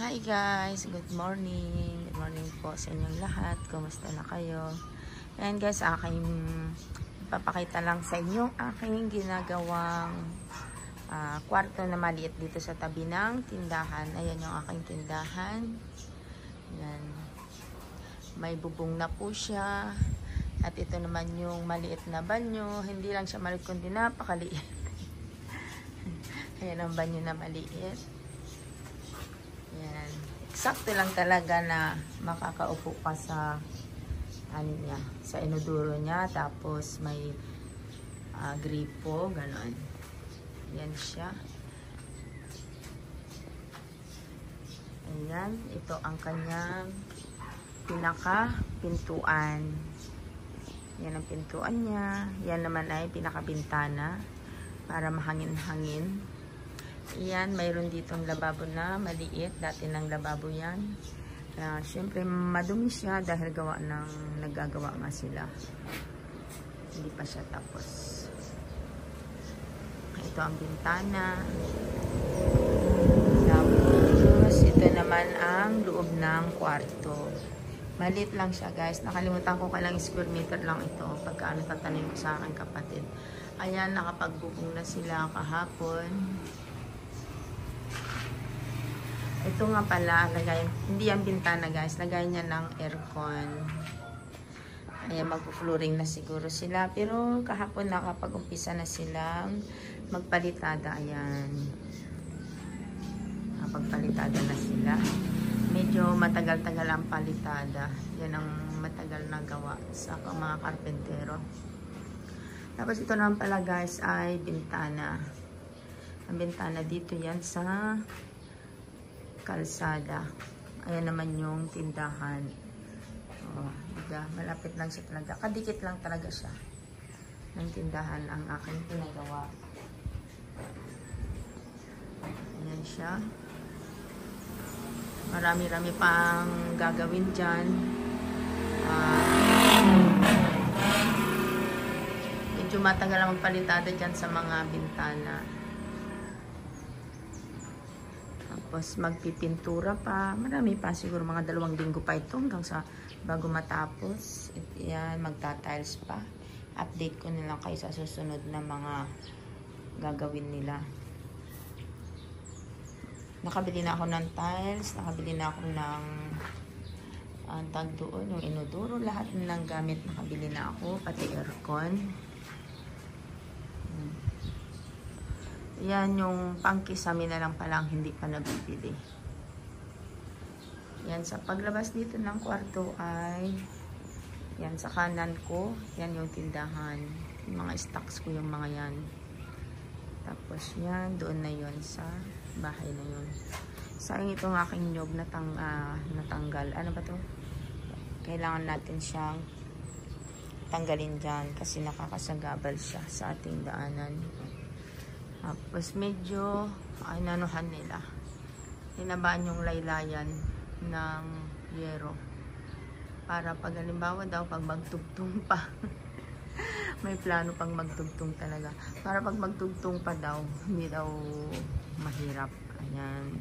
Hi guys, good morning. Good morning po sa inyong lahat. Kumusta na kayo? Ayan guys, aking papakita lang sa inyo aking ginagawang kwarto na maliit dito sa tabi ng tindahan. Ayan yung aking tindahan. Ayan. May bubong na po siya. At ito naman yung maliit na banyo. Hindi lang siya maliit kundi napakaliit. Ayan ang banyo na maliit. Yan. Eksakto lang talaga na makakaupo ka sa ano niya, sa inodoro niya, tapos may gripo, gano'n. Yan siya. Ayan, ito ang kanyang pinaka-pintuan. Yan ang pintuan niya. Yan naman ay pinaka-bintana para mahangin-hangin. Yan, mayroon ditong lababo na maliit. Dati ng lababo yan. Siyempre, madumi siya dahil naggagawa nga sila. Hindi pa siya tapos. Ito ang bintana. Tapos, ito naman ang loob ng kwarto. Maliit lang siya, guys. Nakalimutan ko kailang square meter lang ito. Pagka tatanong ko sa aking kapatid. Ayan, nakapagbubong na sila kahapon. Ito nga pala, hindi yan bintana guys, lagay niya ng aircon. Ayan, magpo-flooring na siguro sila. Pero kahapon nakapag-umpisa na silang magpalitada. Ayan. Nakapagpalitada na sila. Medyo matagal-tagal ang palitada. Yan ang matagal na gawa sa mga karpentero. Tapos ito naman pala guys ay bintana. Ang bintana dito yan sa kalsada. Ayan naman yung tindahan. Oh, diba? Malapit lang siya talaga. Kadikit lang talaga siya ng tindahan ang aking pinagawa. Ayan siya. Marami-rami pang gagawin dyan. Medyo matagal ang magpalitada dyan sa mga bintana. Tapos magpipintura pa. Marami pa. Siguro mga 2 linggo pa ito hanggang sa bago matapos. Yan, magta-tiles pa. Update ko nilang kayo sa susunod na mga gagawin nila. Nakabili na ako ng tiles. Nakabili na ako ng tag doon, yung inodoro. Lahat ng gamit nakabili na ako. Pati aircon. Yan yung pangkisami na lang palang hindi pa nabibili. Yan, sa paglabas dito ng kwarto ay yan, sa kanan ko, yan yung tindahan. Yung mga stocks ko yung mga yan. Tapos yan, doon na yun sa bahay na yun. Sayang itong aking nyog natanggal. Ano ba to? Kailangan natin siyang tanggalin dyan kasi nakakasagabal siya sa ating daanan. Tapos medyo inanuhan nila. Hinabaan yung laylayan ng yero. Para pag halimbawa daw pag magtugtong pa. May plano pang magtugtong talaga. Para pag magtugtong pa daw, hindi daw mahirap. Ayan.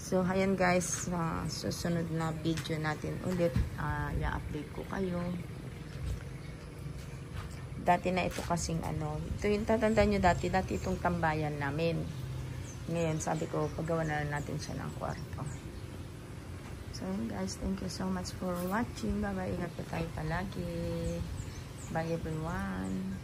So, ayan guys. Susunod na video natin ulit. I-update ko kayo. Dati na ito kasing ito yung tatandaan nyo dati itong tambayan namin. Ngayon, sabi ko, paggawa na natin siya ng kwarto. So, guys, thank you so much for watching. Bye-bye. Ingat po tayo palagi. Bye, everyone.